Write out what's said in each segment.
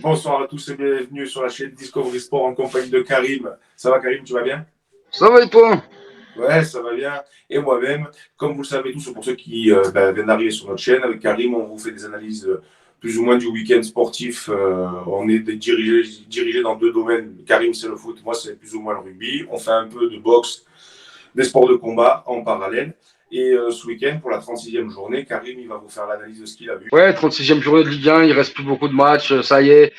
Bonsoir à tous et bienvenue sur la chaîne Discovery Sport en compagnie de Karim. Ça va Karim, tu vas bien? Ça va et toi? Ouais, ça va bien. Et moi-même, comme vous le savez tous, pour ceux qui viennent d'arriver sur notre chaîne, avec Karim, on vous fait des analyses plus ou moins du week-end sportif. On est dirigé dans deux domaines. Karim, c'est le foot, moi, c'est plus ou moins le rugby. On fait un peu de boxe, des sports de combat en parallèle. Et ce week-end, pour la 36e journée, Karim, il va vous faire l'analyse de ce qu'il a vu. Ouais, 36e journée de Ligue 1, il reste plus beaucoup de matchs, ça y est.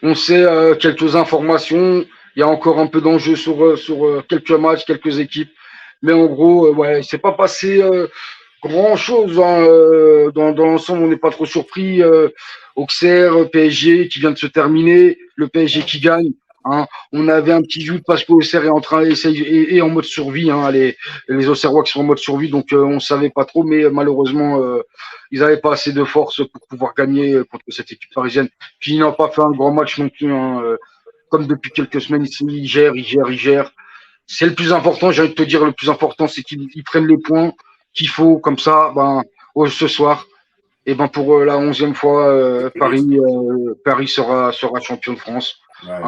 On sait quelques informations. Il y a encore un peu d'enjeu sur quelques matchs, quelques équipes. Mais en gros, ouais, il s'est pas passé grand-chose. Dans l'ensemble, on n'est pas trop surpris. Auxerre, PSG qui vient de se terminer, le PSG qui gagne. Hein. On avait un petit doute parce qu'Auxerre est en train et en mode survie. Hein, les Auxerrois qui sont en mode survie, donc on ne savait pas trop, mais malheureusement, ils n'avaient pas assez de force pour pouvoir gagner contre cette équipe parisienne qui n'a pas fait un grand match non plus. Hein, comme depuis quelques semaines, ils gèrent. C'est le plus important, j'ai envie de te dire, le plus important, c'est qu'ils prennent les points qu'il faut, comme ça, ce soir, et ben pour la 11e fois, Paris sera champion de France. Ouais, ouais.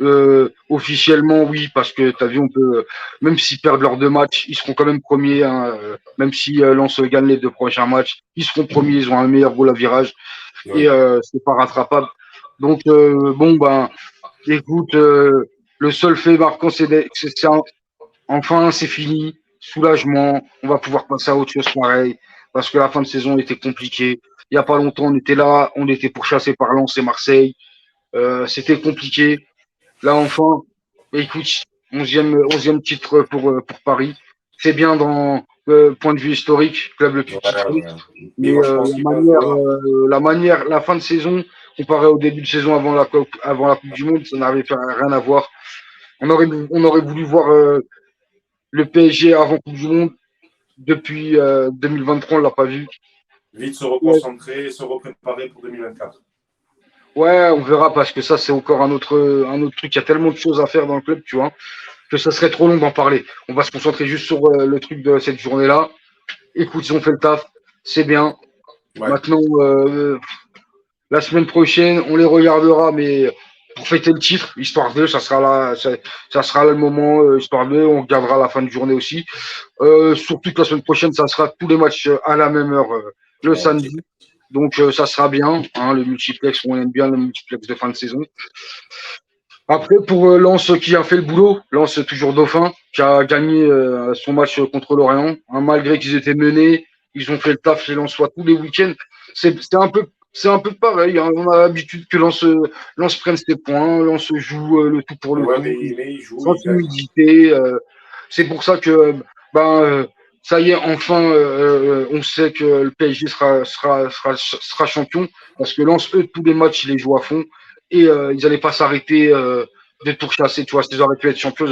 Hein, officiellement, oui, parce que tu as vu, on peut, même s'ils perdent leurs deux matchs, ils seront quand même premiers. Hein, même si Lens gagne les deux prochains matchs, ils seront premiers, ils ont un meilleur goal à virage et Ouais. c'est pas rattrapable. Donc, écoute, le seul fait marquant, enfin, c'est fini. Soulagement. On va pouvoir passer à autre chose pareil. Parce que la fin de saison était compliquée. Il n'y a pas longtemps, on était là. On était pourchassés par Lens et Marseille. C'était compliqué. Là, enfin, écoute, 11e titre pour Paris. C'est bien dans le point de vue historique, club le plus Ouais, titré. ouais. Et Mais moi, je pense qu'ils vont vouloir. la fin de saison, comparé au début de saison avant la Coupe du Monde, ça n'avait rien à voir. On aurait voulu voir le PSG avant Coupe du Monde. Depuis 2023, on l'a pas vu. Vite se Ouais, reconcentrer, se repréparer pour 2024. ouais, on verra parce que ça, c'est encore un autre truc. Il y a tellement de choses à faire dans le club, tu vois, que ça serait trop long d'en parler. On va se concentrer juste sur le truc de cette journée-là. Écoute, ils ont fait le taf, c'est bien. Ouais. Maintenant, la semaine prochaine, on les regardera, mais pour fêter le titre, histoire d'eux, ça sera le moment, histoire d'eux, on regardera la fin de journée aussi. Surtout que la semaine prochaine, ça sera tous les matchs à la même heure, le Ouais, samedi. Donc ça sera bien, hein, le multiplex, on aime bien le multiplex de fin de saison. Après, pour Lens qui a fait le boulot, Lens toujours dauphin, qui a gagné son match contre l'Orient, hein, malgré qu'ils étaient menés, ils ont fait le taf chez Lensois tous les week-ends. C'est un peu pareil, hein, on a l'habitude que Lens prenne ses points, Lens joue le tout pour le ouais, tout, mais il joue, sans il gagne. timidité. C'est pour ça que ben, ça y est, enfin, on sait que le PSG sera champion, parce que Lens, eux, tous les matchs, ils les jouent à fond, et ils n'allaient pas s'arrêter de pourchasser, tu vois. S'ils auraient pu être champions,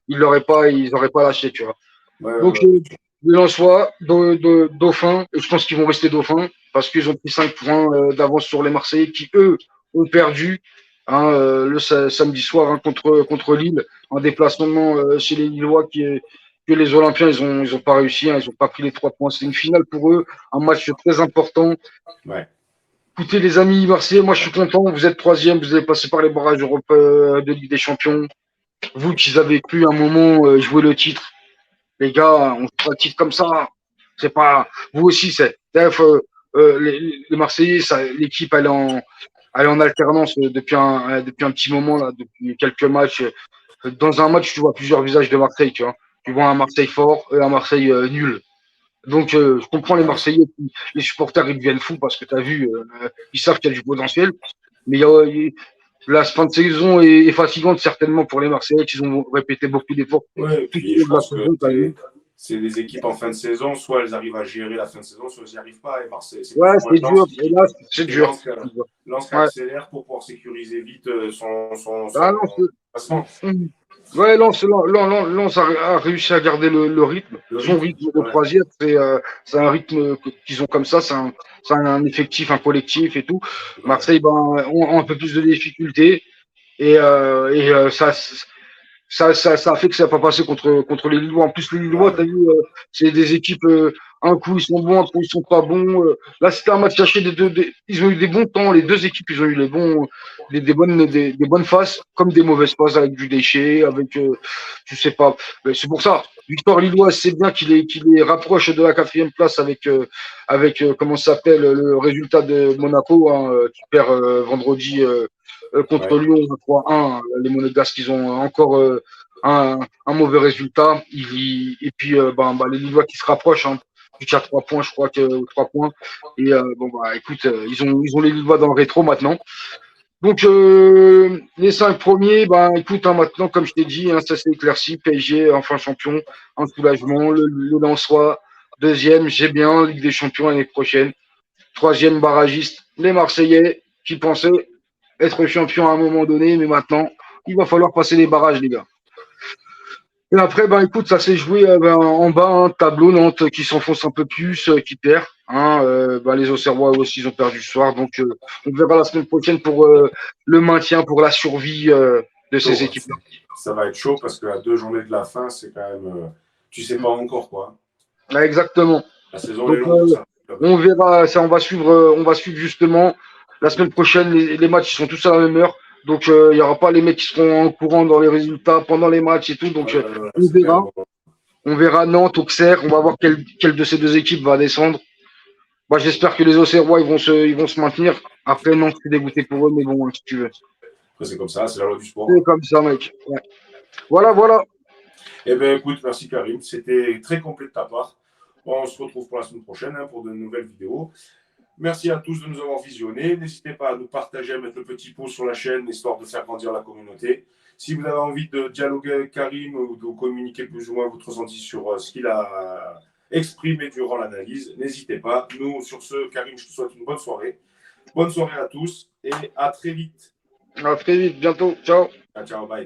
ils n'auraient pas lâché, tu vois. Ouais, Donc, ouais, ouais. le Lensois, dauphin, et je pense qu'ils vont rester dauphins, parce qu'ils ont pris 5 points d'avance sur les Marseillais, qui, eux, ont perdu hein, samedi soir hein, contre Lille, en déplacement chez les Lillois, que les Olympiens, ils ont pas réussi, hein, ils n'ont pas pris les 3 points. C'est une finale pour eux, un match très important. Ouais. Écoutez, les amis marseillais, moi je suis content. Vous êtes troisième, vous avez passé par les barrages de Ligue des Champions. Vous qui avez cru un moment jouer le titre, les gars, on joue pas le titre comme ça. C'est pas. Vous aussi, c'est. Bref, les Marseillais, l'équipe, elle est en alternance depuis un petit moment, là, depuis quelques matchs. Dans un match, tu vois plusieurs visages de Marseille, tu vois. Tu vois un Marseille fort et un Marseille nul. Donc, je comprends les Ouais. Marseillais, les supporters, ils deviennent fous parce que tu as vu, ils savent qu'il y a du potentiel. Mais la fin de saison est fatigante, certainement, pour les Marseillais qui ont répété beaucoup d'efforts Ouais, et tout puis au je long de la pense que saison, tu as vu. c'est des équipes en fin de saison, soit elles arrivent à gérer la fin de saison, soit elles n'y arrivent pas. Et Marseille, c'est plus Ouais, ou moins c'est dur. Et là, c'est C'est dur. Lens qui Ouais. accélère pour pouvoir sécuriser vite Ah non, son placement. ouais, Lens a réussi à garder le rythme. Le Son rythme, rythme de ouais. croisière, c'est un rythme qu'ils ont comme ça. C'est un effectif, un collectif et tout. Ouais. Marseille, ont un peu plus de difficultés. Et ça a fait que ça n'a pas passé contre les Lillois. En plus, les Lillois, Ouais. tu as vu, c'est des équipes. Un coup, ils sont bons, un coup, ils sont pas bons. Là, c'était un match caché ils ont eu des bons temps. Les deux équipes, ils ont eu des bonnes phases, comme des mauvaises phases avec du déchet, avec, je sais pas. Mais c'est pour ça. Victor Lillois, c'est bien qu'il les rapproche de la quatrième place comment ça s'appelle, le résultat de Monaco, hein, qui perd vendredi contre Ouais. Lyon 3-1. Les Monégasques, ils ont encore un mauvais résultat. Et puis, les Lillois qui se rapprochent, hein, plus qu'à 3 points, je crois que 3 points. Et écoute, ils ont les Lillois dans le rétro maintenant. Donc, les 5 premiers, écoute, hein, maintenant, comme je t'ai dit, hein, ça s'est éclairci. PSG, enfin champion, un soulagement. Le Lensois, deuxième, j'ai bien, Ligue des Champions l'année prochaine. Troisième barragiste, les Marseillais, qui pensaient être champions à un moment donné, mais maintenant, il va falloir passer les barrages, les gars. Et après, écoute, ça s'est joué en bas, hein, tableau, Nantes qui s'enfonce un peu plus, qui perd. Hein, les Auxerrois aussi, ils ont perdu ce soir. Donc, on verra la semaine prochaine pour le maintien, pour la survie de ces Chaud, hein. équipes-là. Ça va être chaud parce qu'à 2 journées de la fin, c'est quand même. Tu sais pas encore quoi. Ouais, exactement. La saison elle Donc, est longue pour ça. on verra ça. On va suivre justement la semaine prochaine. Les matchs ils sont tous à la même heure. Donc, il n'y aura pas les mecs qui seront en courant dans les résultats pendant les matchs et tout. Donc, on C'est clair. verra. On verra Nantes, Auxerre. On va voir quelle de ces deux équipes va descendre. J'espère que les Auxerrois ils vont se maintenir. Après, Nantes, c'est dégoûté pour eux, mais bon, si tu veux. Après, c'est comme ça, c'est la loi du sport. C'est comme ça, mec. Ouais. Voilà, voilà. Eh bien, écoute, merci Karim. C'était très complet de ta part. On se retrouve pour la semaine prochaine pour de nouvelles vidéos. Merci à tous de nous avoir visionnés. N'hésitez pas à nous partager, à mettre le petit pouce sur la chaîne, histoire de faire grandir la communauté. Si vous avez envie de dialoguer avec Karim ou de communiquer plus ou moins votre ressenti sur ce qu'il a exprimé durant l'analyse, n'hésitez pas. Nous, sur ce, Karim, je te souhaite une bonne soirée. Bonne soirée à tous et à très vite. À très vite, bientôt. Ciao. Ciao, ciao, bye.